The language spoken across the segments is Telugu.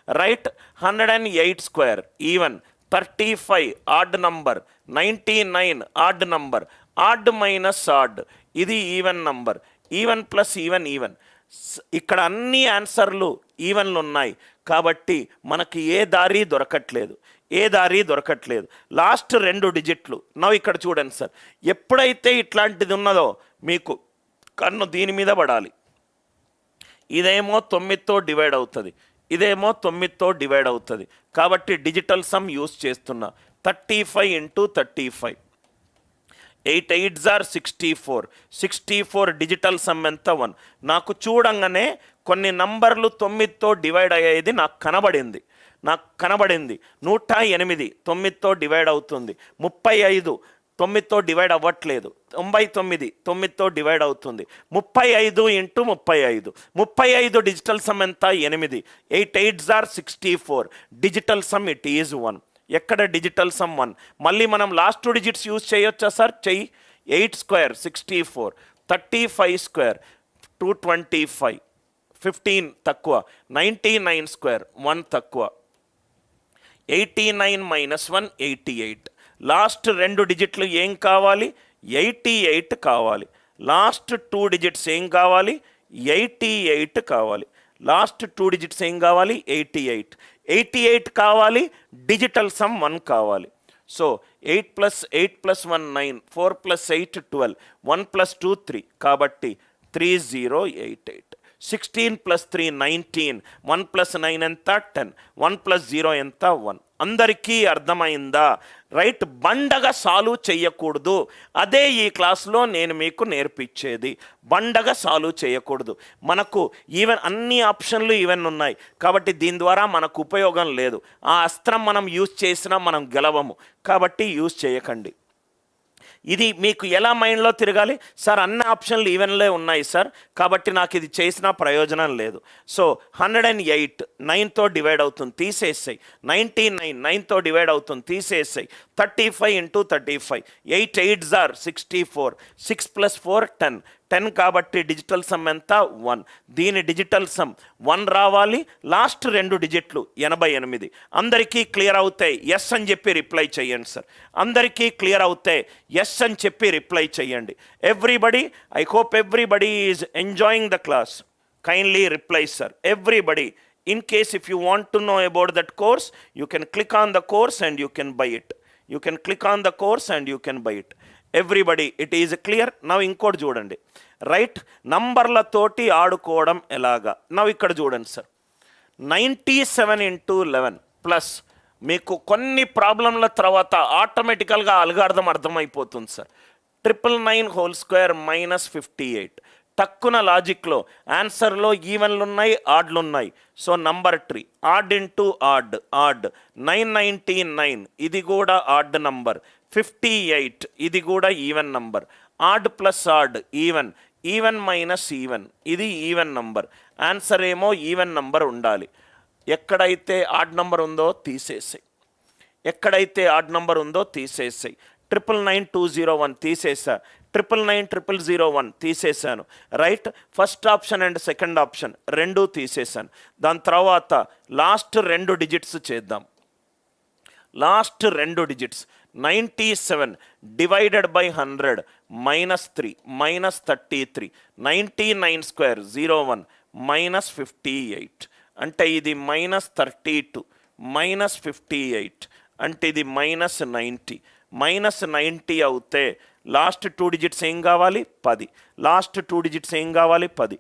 Right. 108 square even, 35 odd number, 99 odd number, odd minus odd ఇది even number, even plus even even. ఇక్కడ అన్ని ఆన్సర్లు ఈవెన్లు ఉన్నాయి కాబట్టి మనకి ఏ దారి దొరకట్లేదు. లాస్ట్ 2 డిజిట్లు. నవ్వు ఇక్కడ చూడండి సార్, ఎప్పుడైతే ఇట్లాంటిది ఉన్నదో మీకు కన్ను దీని మీద పడాలి. ఇదేమో 9తో డివైడ్ అవుతుంది, ఇదేమో 9తో డివైడ్ అవుతుంది. కాబట్టి డిజిటల్ సమ్ యూస్ చేస్తున్నా. 35 into 35, 8 8s are 64. 64 digital sum ఎంత? 1. నాకు చూడంగానే కొన్ని నంబర్లు 9తో డివైడ్ అయ్యేది నాకు కనబడింది. 108 9తో డివైడ్ అవుతుంది. 35 9తో డివైడ్ అవ్వట్లేదు. 99 9తో డివైడ్ అవుతుంది. 35 ఇంటూ 35 డిజిటల్ సమ్ ఎంత? 8. 8 8s are 64. Digital sum it is 1. ఎక్కడ డిజిటల్ సమ్ 1? మళ్ళీ మనం లాస్ట్ 2 డిజిట్స్ యూజ్ చేయొచ్చా సార్? చెయ్యి. 8 స్క్వేర్ 64, 35 స్క్వేర్ 225, 15 తక్కువ, 99 స్క్వేర్ 1 తక్కువ, 89 మైనస్ 1 88. లాస్ట్ 2 డిజిట్లు ఏం కావాలి? 88 కావాలి. లాస్ట్ 2 డిజిట్స్ ఏం కావాలి? 88 కావాలి. లాస్ట్ 2 డిజిట్స్ ఏం కావాలి? 88 కావాలి. డిజిటల్ సమ్ 1 కావాలి. సో 8 + 1 9, 4 + 8 12, 1 + 2 3. కాబట్టి 3088. 16 + 3 19, 1 + 9 ఎంత? 10, 1 + 0 ఎంత? 1. అందరికీ అర్థమైందా? రైట్. బండగా సాల్వ్ చేయకూడదు. అదే ఈ క్లాస్లో నేను మీకు నేర్పించేది. బండగా సాల్వ్ చేయకూడదు. మనకు ఈవెన్ అన్ని ఆప్షన్లు ఈవెన్ ఉన్నాయి కాబట్టి దీని ద్వారా మనకు ఉపయోగం లేదు. ఆ అస్త్రం మనం యూజ్ చేసినా మనం గెలవము కాబట్టి యూజ్ చేయకండి. ఇది మీకు ఎలా మైండ్లో తిరగాలి? సార్ అన్ని ఆప్షన్లు ఈవెన్లే ఉన్నాయి సార్ కాబట్టి నాకు ఇది చేసిన ప్రయోజనం లేదు. సో 108 9తో డివైడ్ అవుతుంది, తీసేసాయి. 99 9తో డివైడ్ అవుతుంది, తీసేసాయి. 35 ఇంటూ 35, 8 8s are 64, 6 + 4 10 కాబట్టి డిజిటల్ సమ్ ఎంత? 1. దీని డిజిటల్ సమ్ 1 రావాలి. లాస్ట్ 2 డిజిట్లు 88. అందరికీ క్లియర్ అవుతాయి ఎస్ అని చెప్పి రిప్లై చేయండి సార్. అందరికీ క్లియర్ అవుతాయి ఎస్ అని చెప్పి రిప్లై చేయండి. Everybody, I hope everybody is enjoying the class. Kindly reply sir, everybody. In case if you want to know about that course, you can click on the course and you can buy it. You can click on the course and you can buy it. Everybody it is clear. నవ్వు ఇంకోటి చూడండి. రైట్. నంబర్లతోటి ఆడుకోవడం ఎలాగా? నవ్వు ఇక్కడ చూడండి సార్. 97 ఇంటూ 11 ప్లస్ మీకు కొన్ని ప్రాబ్లంల తర్వాత ఆటోమేటికల్గా అల్గార్థం అర్థమైపోతుంది సార్. 999² -58. తక్కువ లాజిక్లో ఆన్సర్లో ఈవెన్లు ఉన్నాయి, ఆడ్లు ఉన్నాయి. So number 3 odd into odd 999 ఇది కూడా ఆడ్ నంబర్. 58 ఇది కూడా even number. Odd plus odd even, even minus even ఇది ఈవెన్ నంబర్. ఆన్సర్ ఏమో ఈవెన్ నంబర్ ఉండాలి. ఎక్కడైతే ఆడ్ నంబర్ ఉందో తీసేసాయి. 9990201 తీసేసా. 9990001 తీసేశాను. Right. First option and second option రెండూ తీసేశాను. దాని తర్వాత లాస్ట్ 2 డిజిట్స్ చేద్దాం. లాస్ట్ 2 డిజిట్స్ 97 డివైడెడ్ బై 100 -3 -33, 99² 01 -58 అంటే ఇది -32 -58 అంటే ఇది -90. -90 అవుతే లాస్ట్ 2 డిజిట్స్ ఏం కావాలి? 10. లాస్ట్ 2 డిజిట్స్ ఏం కావాలి? 10.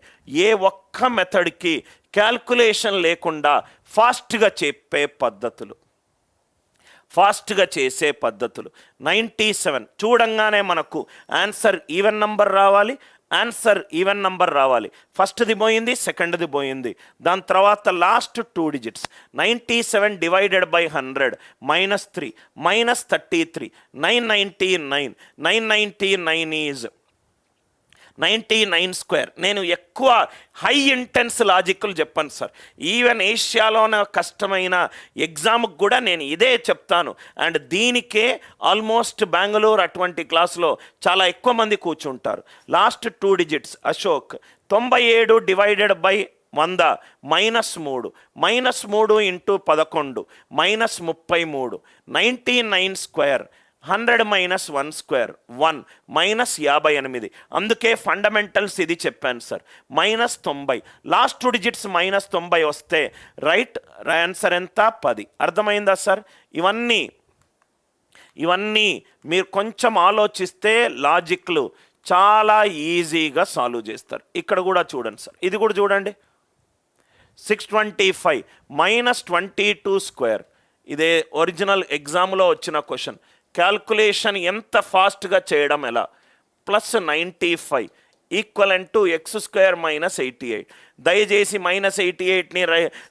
ఏ ఒక్క మెథడ్కి క్యాల్కులేషన్ లేకుండా ఫాస్ట్గా చెప్పే పద్ధతులు, ఫాస్ట్గా చేసే పద్ధతులు. 97 చూడంగానే మనకు ఆన్సర్ ఈవెన్ నంబర్ రావాలి. ఫస్ట్ది పోయింది, సెకండ్ది పోయింది. దాని తర్వాత last 2 digits 97 divided by 100 -3 -33, 999 is 99². నేను ఎక్కువ హై ఇంటెన్స్ లాజిక్లు చెప్పాను సార్. ఈవెన్ ఏషియాలోనే కష్టమైన ఎగ్జామ్కి కూడా నేను ఇదే చెప్తాను. అండ్ దీనికే ఆల్మోస్ట్ బెంగళూరు అటువంటి క్లాస్లో చాలా ఎక్కువ మంది కూర్చుంటారు. Last 2 digits Ashok 97 divided by 100 -3 into 11 -33 99 square 100 - 1 square 1 -58. అందుకే ఫండమెంటల్స్ ఇది చెప్పాను సార్. -90 లాస్ట్ 2 డిజిట్స్ -90 వస్తే రైట్ ఆన్సర్ ఎంత 10. అర్థమైందా సార్? ఇవన్నీ మీరు కొంచెం ఆలోచిస్తే లాజిక్లు చాలా ఈజీగా సాల్వ్ చేస్తారు. ఇక్కడ కూడా చూడండి సార్, ఇది కూడా చూడండి. 625 -22 స్క్వేర్. ఇదే ఒరిజినల్ ఎగ్జామ్లో వచ్చిన క్వశ్చన్. క్యాల్కులేషన్ ఎంత ఫాస్ట్గా చేయడం ఎలా. +95 ఈక్వలెంట్ టు x² -88. దయచేసి -88ని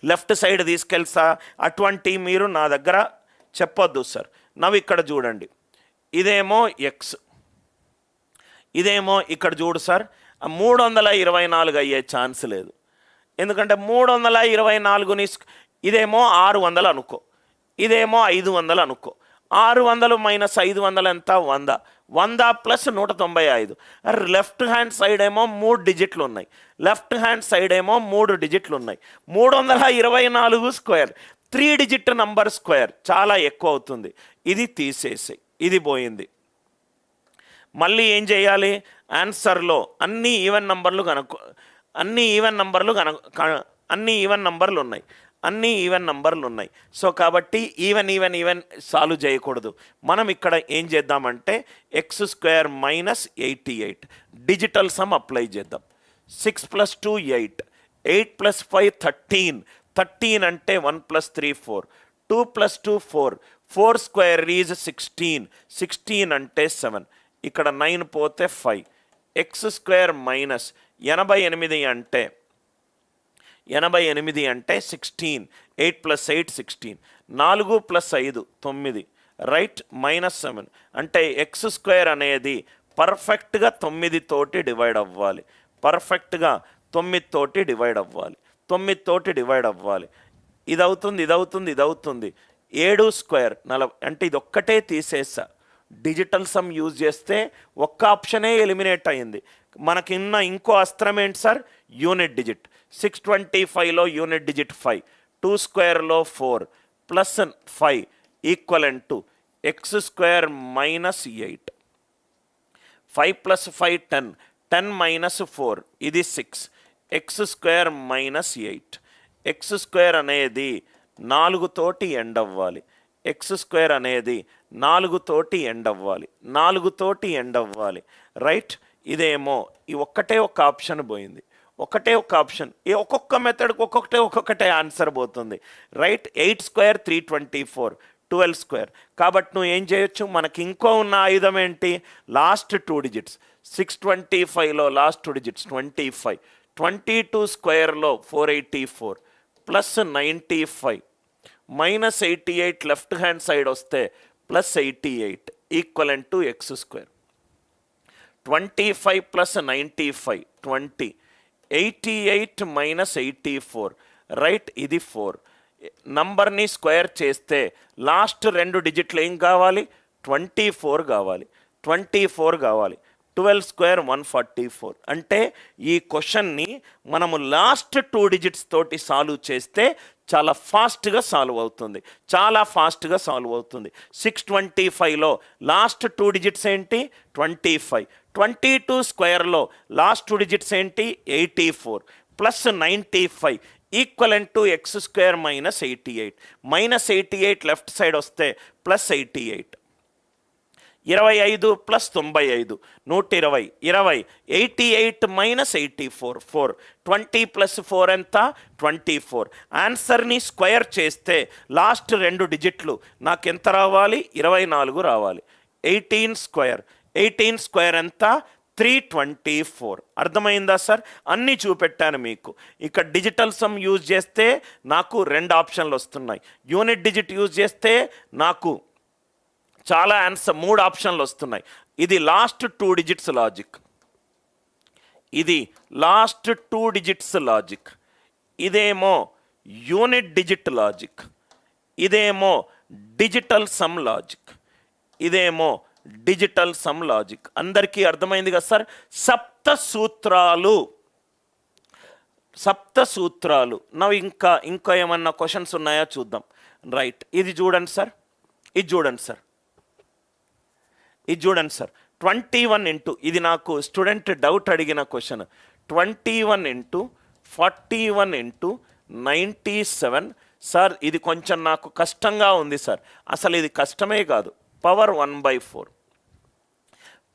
లెఫ్ట్ సైడ్ తీసుకెళ్తా అటువంటి మీరు నా దగ్గర చెప్పొద్దు సార్. నవ్వు ఇక్కడ చూడండి, ఇదేమో ఎక్స్, ఇదేమో ఇక్కడ చూడు సార్ 324 అయ్యే ఛాన్స్ లేదు. ఎందుకంటే 324ని ఇదేమో 600 అనుకో, ఇదేమో 500 అనుకో. 600 - 500 ఎంత 100. 100 + 195. లెఫ్ట్ హ్యాండ్ సైడ్ ఏమో 3 డిజిట్లు ఉన్నాయి, లెఫ్ట్ హ్యాండ్ సైడ్ ఏమో 3 డిజిట్లు ఉన్నాయి. 324 స్క్వేర్ 3 డిజిట్ నంబర్ స్క్వేర్ చాలా ఎక్కువ అవుతుంది. ఇది తీసేసి ఇది పోయింది. మళ్ళీ ఏం చేయాలి? ఆన్సర్లో అన్ని ఈవెన్ నంబర్లు అన్ని ఈవెన్ నంబర్లు ఉన్నాయి. సో కాబట్టి ఈవెన్ సాల్వ్ చేయకూడదు. మనం ఇక్కడ ఏం చేద్దామంటే x² -88 డిజిటల్ సమ్ అప్లై చేద్దాం. 6 + 2 8, 8 + 5 13. 13 అంటే 1 + 3 4, 2 + 2 4, 4 స్క్వేర్ ఈజ్ 16. 16 అంటే 7. ఇక్కడ 9 పోతే 5. x² -88 అంటే 16. 8 + 8 16. 4 + 5 9 రైట్ -7 అంటే x² అనేది పర్ఫెక్ట్గా 9 తోటి డివైడ్ అవ్వాలి. పర్ఫెక్ట్గా 9 తోటి డివైడ్ అవ్వాలి. 9 తోటి డివైడ్ అవ్వాలి. ఇది అవుతుంది 7 స్క్వేర్ 40 అంటే ఇది ఒక్కటే తీసేసా. డిజిటల్ సమ్ యూజ్ చేస్తే ఒక్క ఆప్షనే ఎలిమినేట్ అయింది. మనకిన్న ఇంకో అస్త్రం ఏంటి సార్? Unit digit. 625లో యూనిట్ డిజిట్ 5, 2 స్క్వేర్లో 4 +5 ఈక్వలెంట్ టు x² -8. 5 + 5 10, 10 - 4 ఇది 6. x² -8. x² అనేది 4 తోటి ఎండ్ అవ్వాలి. x² అనేది 4 తోటి ఎండ్ అవ్వాలి. 4 తోటి ఎండ్ అవ్వాలి రైట్. ఇదేమో ఈ ఒక్కటే ఒక ఆప్షన్ పోయింది. ఒకటే ఒక ఆప్షన్. ఒక్కొక్క మెథడ్కి ఒక్కొక్కటే ఆన్సర్ పోతుంది రైట్. 8² 324, 12 స్క్వేర్. కాబట్టి నువ్వు ఏం చేయొచ్చు? మనకి ఇంకో ఉన్న ఆయుధం ఏంటి? Last 2 digits. 625లో లాస్ట్ 2 డిజిట్స్ 25. 22 స్క్వేర్లో 484 +95 -88 లెఫ్ట్ హ్యాండ్ సైడ్ వస్తే +88 ఈక్వలెంట్ టు x². 25 + 95 20. 88 - 84 రైట్. ఇది 4. నంబర్ని స్క్వేర్ చేస్తే లాస్ట్ 2 డిజిట్లు ఏం కావాలి? 24 కావాలి. 12 స్క్వేర్ 144. అంటే ఈ క్వశ్చన్ని మనము లాస్ట్ 2 డిజిట్స్ తోటి సాల్వ్ చేస్తే చాలా ఫాస్ట్గా సాల్వ్ అవుతుంది. 625లో లాస్ట్ 2 డిజిట్స్ ఏంటి? 25. 22 స్క్వేర్లో లాస్ట్ 2 డిజిట్స్ ఏంటి? 84 +95 equivalent to x² -88. -88 left side వస్తే +88. 25 + 95 120. 20 88 - 84 4. 20 + 4 ఎంత? 24. ఆన్సర్ని స్క్వేర్ చేస్తే లాస్ట్ 2 డిజిట్లు నాకు ఎంత రావాలి? 24 రావాలి. 18 స్క్వేర్ ఎంత? 324. అర్థమైందా సార్? అన్నీ చూపెట్టాను మీకు. ఇక్కడ డిజిటల్ సమ్ యూజ్ చేస్తే నాకు 2 ఆప్షన్లు వస్తున్నాయి. యూనిట్ డిజిట్ యూజ్ చేస్తే నాకు చాలా ఆన్సర్ 3 ఆప్షన్లు వస్తున్నాయి. ఇది లాస్ట్ 2 డిజిట్స్ లాజిక్. ఇదేమో యూనిట్ డిజిట్ లాజిక్. ఇదేమో డిజిటల్ సమ్ లాజిక్. ఇదేమో డిజిటల్ సమ్ లాజిక్. అందరికీ అర్థమైంది కదా సార్? సప్త సూత్రాలు. నవ్వు ఇంకా ఏమన్నా క్వశ్చన్స్ ఉన్నాయా చూద్దాం. రైట్, ఇది చూడండి సార్, ఇది చూడండి సార్, ఇది చూడండి సార్. 21 ఇంటూ, ఇది నాకు స్టూడెంట్ డౌట్ అడిగిన క్వశ్చన్. 21 into 41 into 97. సార్ ఇది కొంచెం నాకు కష్టంగా ఉంది సార్. అసలు ఇది కష్టమే కాదు. Power 1/4,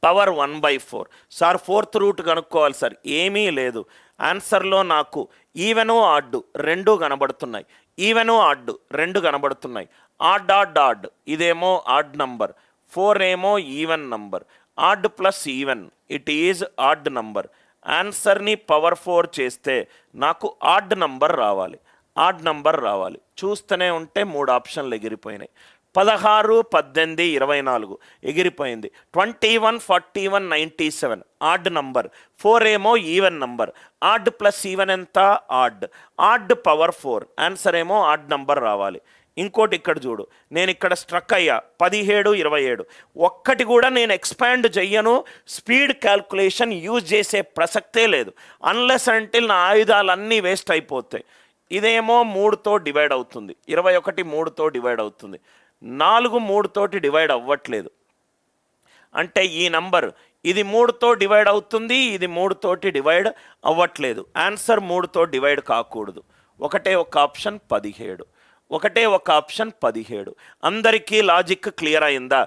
power 1/4. Sir fourth root కనుక్కోవాలి సార్. ఏమీ లేదు. ఆన్సర్లో నాకు ఈవెను ఆడ్ రెండు కనబడుతున్నాయి, ఈవెను ఆడ్ రెండు కనబడుతున్నాయి. ఆడ్ ఆడ్ ఆడ్, ఇదేమో ఆడ్ నంబర్, 4 ఏమో even number. Odd plus even it is odd number. ఆన్సర్ని పవర్ 4 చేస్తే నాకు ఆడ్ నంబర్ రావాలి, ఆడ్ నంబర్ రావాలి. చూస్తూనే ఉంటే 3 ఆప్షన్లు ఎగిరిపోయినాయి. 16, 18, 24 ఎగిరిపోయింది. 21, 41, 97 ఆడ్ నంబర్. 4 ఏమో even number. Odd plus even ఎంత? ఆడ్. Odd power 4. ఆన్సర్ ఏమో ఆడ్ నంబర్ రావాలి. ఇంకోటి ఇక్కడ చూడు, నేను ఇక్కడ స్ట్రక్ అయ్యా. 17, 27 ఒక్కటి కూడా నేను ఎక్స్పాండ్ చెయ్యను. స్పీడ్ క్యాల్కులేషన్ యూజ్ చేసే ప్రసక్తే లేదు. అన్లెస్ అంటిల్ నా ఆయుధాలన్నీ వేస్ట్ అయిపోతాయి. ఇదేమో 3తో డివైడ్ అవుతుంది. 21 3తో డివైడ్ అవుతుంది. 4 3తోటి డివైడ్ అవ్వట్లేదు. అంటే ఈ నంబర్ ఇది 3తో డివైడ్ అవుతుంది, ఇది 3తోటి డివైడ్ అవ్వట్లేదు. ఆన్సర్ 3తో డివైడ్ కాకూడదు. ఒకటే ఒక ఆప్షన్ 17, ఒకటే ఒక ఆప్షన్ 17. అందరికీ లాజిక్ క్లియర్ అయిందా?